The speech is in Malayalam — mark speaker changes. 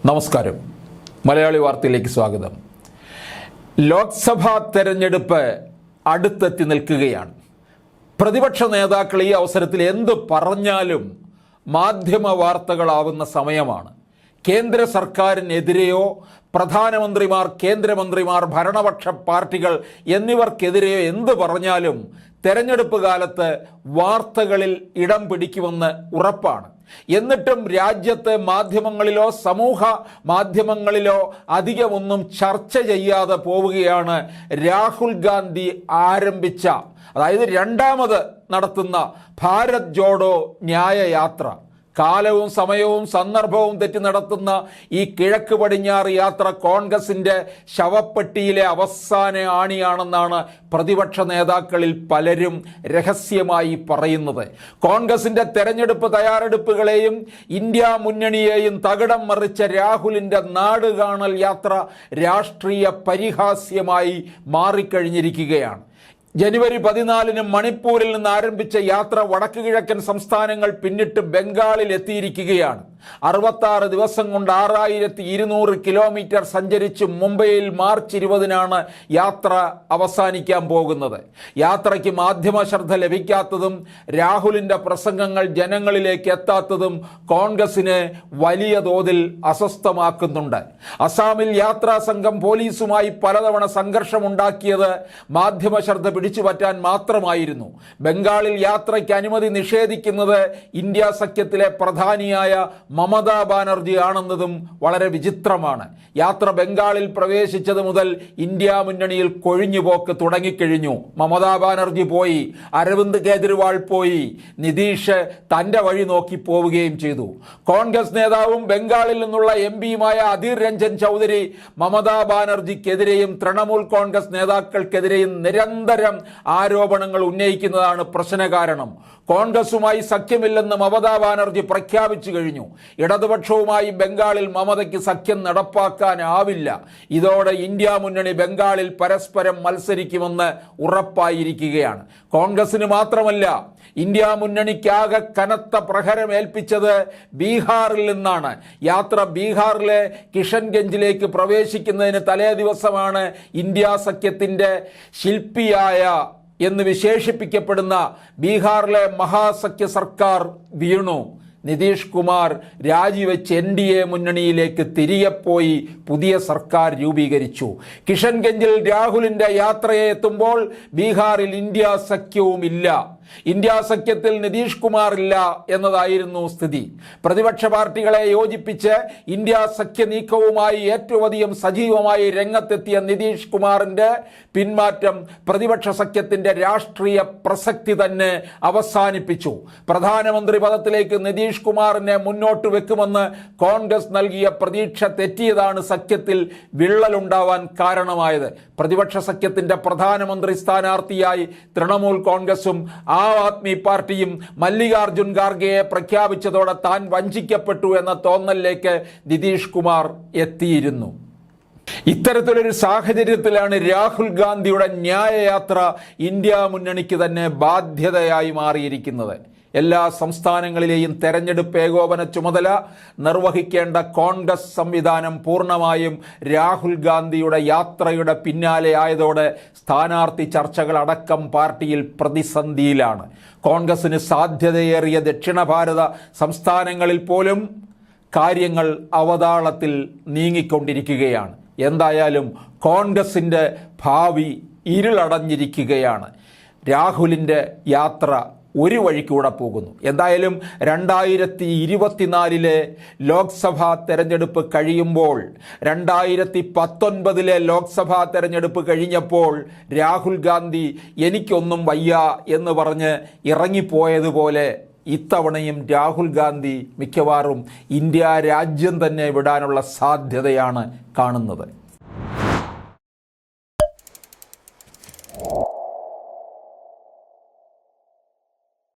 Speaker 1: നമസ്കാരം. മലയാളി വാർത്തയിലേക്ക് സ്വാഗതം. ലോക്സഭാ തെരഞ്ഞെടുപ്പ് അടുത്തെത്തി നിൽക്കുകയാണ്. പ്രതിപക്ഷ നേതാക്കൾ ഈ അവസരത്തിൽ എന്ത് പറഞ്ഞാലും മാധ്യമ വാർത്തകളാവുന്ന സമയമാണ്. കേന്ദ്ര സർക്കാരിനെതിരെയോ പ്രധാനമന്ത്രിമാർ, കേന്ദ്രമന്ത്രിമാർ, ഭരണപക്ഷ പാർട്ടികൾ എന്നിവർക്കെതിരെയോ എന്ത് പറഞ്ഞാലും തെരഞ്ഞെടുപ്പ് കാലത്ത് വാർത്തകളിൽ ഇടം പിടിക്കുമെന്ന് ഉറപ്പാണ്. എന്നിട്ടും രാജ്യത്തെ മാധ്യമങ്ങളിലോ സമൂഹ മാധ്യമങ്ങളിലോ അധികമൊന്നും ചർച്ച ചെയ്യാതെ പോവുകയാണ് രാഹുൽ ഗാന്ധി ആരംഭിച്ച, അതായത് രണ്ടാമത് നടത്തുന്ന ഭാരത് ജോഡോ ന്യായയാത്ര. കാലവും സമയവും സന്ദർഭവും തെറ്റി നടത്തുന്ന ഈ കിഴക്ക് പടിഞ്ഞാറ് യാത്ര കോൺഗ്രസിൻ്റെ ശവപ്പെട്ടിയിലെ അവസാന ആണിയാണെന്നാണ് പ്രതിപക്ഷ നേതാക്കളിൽ പലരും രഹസ്യമായി പറയുന്നത്. കോൺഗ്രസിൻ്റെ തെരഞ്ഞെടുപ്പ് തയ്യാറെടുപ്പുകളെയും ഇന്ത്യ മുന്നണിയെയും തകിടം മറിച്ച രാഹുലിൻ്റെ നാടുകാണൽ യാത്ര രാഷ്ട്രീയ പരിഹാസ്യമായി മാറിക്കഴിഞ്ഞിരിക്കുകയാണ്. ജനുവരി 14 മണിപ്പൂരിൽ നിന്ന് ആരംഭിച്ച യാത്ര വടക്ക് കിഴക്കൻ സംസ്ഥാനങ്ങൾ പിന്നിട്ട് ബംഗാളിൽ എത്തിയിരിക്കുകയാണ്. 66 ദിവസം കൊണ്ട് 6200 കിലോമീറ്റർ സഞ്ചരിച്ച് മുംബൈയിൽ മാർച്ച് 20 യാത്ര അവസാനിക്കാൻ പോകുന്നത്. യാത്രയ്ക്ക് മാധ്യമ ശ്രദ്ധ ലഭിക്കാത്തതും രാഹുലിൻ്റെ പ്രസംഗങ്ങൾ ജനങ്ങളിലേക്ക് എത്താത്തതും കോൺഗ്രസിന് വലിയ തോതിൽ അസ്വസ്ഥമാക്കുന്നുണ്ട്. അസാമിൽ യാത്രാ സംഘം പോലീസുമായി പലതവണ സംഘർഷമുണ്ടാക്കിയത് മാധ്യമ ശ്രദ്ധ പിടിച്ചു പറ്റാൻ മാത്രമായിരുന്നു. ബംഗാളിൽ യാത്രയ്ക്ക് അനുമതി നിഷേധിക്കുന്നത് ഇന്ത്യ സഖ്യത്തിലെ പ്രധാനിയായ മമതാ ബാനർജി ആണെന്നതും വളരെ വിചിത്രമാണ്. യാത്ര ബംഗാളിൽ പ്രവേശിച്ചത് മുതൽ ഇന്ത്യ മുന്നണിയിൽ കൊഴിഞ്ഞുപോക്ക് തുടങ്ങിക്കഴിഞ്ഞു. മമതാ ബാനർജി പോയി, അരവിന്ദ് കേജ്രിവാൾ പോയി, നിതീഷ് തൻ്റെ വഴി നോക്കി പോവുകയും ചെയ്തു. കോൺഗ്രസ് നേതാവും ബംഗാളിൽ നിന്നുള്ള എംപിയുമായ അധീർ രഞ്ജൻ ചൗധരി മമതാ ബാനർജിക്കെതിരെയും തൃണമൂൽ കോൺഗ്രസ് നേതാക്കൾക്കെതിരെയും നിരന്തരം ആരോപണങ്ങൾ ഉന്നയിക്കുന്നതാണ് പ്രശ്ന കാരണം. കോൺഗ്രസുമായി സഖ്യമില്ലെന്ന് മമതാ ബാനർജി പ്രഖ്യാപിച്ചു കഴിഞ്ഞു. ഇടതുപക്ഷവുമായി ബംഗാളിൽ മമതയ്ക്ക് സഖ്യം നടപ്പാക്കാനാവില്ല. ഇതോടെ ഇന്ത്യ മുന്നണി ബംഗാളിൽ പരസ്പരം മത്സരിക്കുമെന്ന് ഉറപ്പായിരിക്കുകയാണ്. കോൺഗ്രസിന് മാത്രമല്ല, ഇന്ത്യ മുന്നണിക്കാകെ കനത്ത പ്രഹരമേൽപ്പിച്ചത് ബീഹാറിൽ നിന്നാണ്. യാത്ര ബീഹാറിലെ കിഷൻഗഞ്ചിലേക്ക് പ്രവേശിക്കുന്നതിന് തലേ ദിവസമാണ് ഇന്ത്യ സഖ്യത്തിൻ്റെ ശില്പിയായ എന്ന് വിശേഷിപ്പിക്കപ്പെടുന്ന ബീഹാറിലെ മഹാസഖ്യ സർക്കാർ വീണു. നിതീഷ് കുമാർ രാജിവെച്ച് NDA മുന്നണിയിലേക്ക് തിരികെ പോയി പുതിയ സർക്കാർ രൂപീകരിച്ചു. കിഷൻഗഞ്ചിൽ രാഹുലിൻ്റെ യാത്രയെ എത്തുമ്പോൾ ബീഹാറിൽ ഇന്ത്യ സഖ്യവും ഇല്ല. ഇന്ത്യ സഖ്യത്തിൽ നിതീഷ് കുമാർ ഇല്ല എന്നതായിരുന്നു സ്ഥിതി. പ്രതിപക്ഷ പാർട്ടികളെ യോജിപ്പിച്ച് ഇന്ത്യ സഖ്യ നീക്കവുമായി ഏറ്റവും അധികം സജീവമായി രംഗത്തെത്തിയ നിതീഷ് കുമാറിൻ്റെ പിന്മാറ്റം പ്രതിപക്ഷ സഖ്യത്തിൻ്റെ രാഷ്ട്രീയ പ്രസക്തി തന്നെ അവസാനിപ്പിച്ചു. പ്രധാനമന്ത്രി പദത്തിലേക്ക് നിതീഷ് കുമാറിനെ മുന്നോട്ട് വെക്കുമെന്ന് കോൺഗ്രസ് നൽകിയ പ്രതീക്ഷ തെറ്റിയതാണ് സഖ്യത്തിൽ വിള്ളലുണ്ടാവാൻ കാരണമായത്. പ്രതിപക്ഷ സഖ്യത്തിൻ്റെ പ്രധാനമന്ത്രി സ്ഥാനാർത്ഥിയായി തൃണമൂൽ കോൺഗ്രസും ആം ആദ്മി പാർട്ടിയും മല്ലികാർജുൻ ഖാർഗെയെ പ്രഖ്യാപിച്ചതോടെ താൻ വഞ്ചിക്കപ്പെട്ടു എന്ന തോന്നലിലേക്ക് നിതീഷ് കുമാർ എത്തിയിരുന്നു. ഇത്തരത്തിലൊരു സാഹചര്യത്തിലാണ് രാഹുൽ ഗാന്ധിയുടെ ന്യായയാത്ര ഇന്ത്യ മുന്നണിക്ക് തന്നെ ബാധ്യതയായി മാറിയിരിക്കുന്നത്. എല്ലാ സംസ്ഥാനങ്ങളിലെയും തെരഞ്ഞെടുപ്പ് ഏകോപന ചുമതല നിർവഹിക്കേണ്ട കോൺഗ്രസ് സംവിധാനം പൂർണ്ണമായും രാഹുൽ ഗാന്ധിയുടെ യാത്രയുടെ പിന്നാലെ ആയതോടെ സ്ഥാനാർത്ഥി ചർച്ചകളടക്കം പാർട്ടിയിൽ പ്രതിസന്ധിയിലാണ്. കോൺഗ്രസിന് സാധ്യതയേറിയ ദക്ഷിണ ഭാരത സംസ്ഥാനങ്ങളിൽ പോലും കാര്യങ്ങൾ അവതാളത്തിൽ നീങ്ങിക്കൊണ്ടിരിക്കുകയാണ്. എന്തായാലും കോൺഗ്രസിൻ്റെ ഭാവി ഇരുളടഞ്ഞിരിക്കുകയാണ്. രാഹുലിൻ്റെ യാത്ര ഒരു വഴിക്കൂടെ പോകുന്നു. എന്തായാലും 2024 ലോക്സഭാ തെരഞ്ഞെടുപ്പ് കഴിയുമ്പോൾ, 2019 ലോക്സഭാ തെരഞ്ഞെടുപ്പ് കഴിഞ്ഞപ്പോൾ രാഹുൽ ഗാന്ധി എനിക്കൊന്നും വയ്യ എന്ന് പറഞ്ഞ് ഇറങ്ങിപ്പോയതുപോലെ ഇത്തവണയും രാഹുൽ ഗാന്ധി മിക്കവാറും ഇന്ത്യ രാജ്യം തന്നെ വിടാനുള്ള സാധ്യതയാണ് കാണുന്നത്.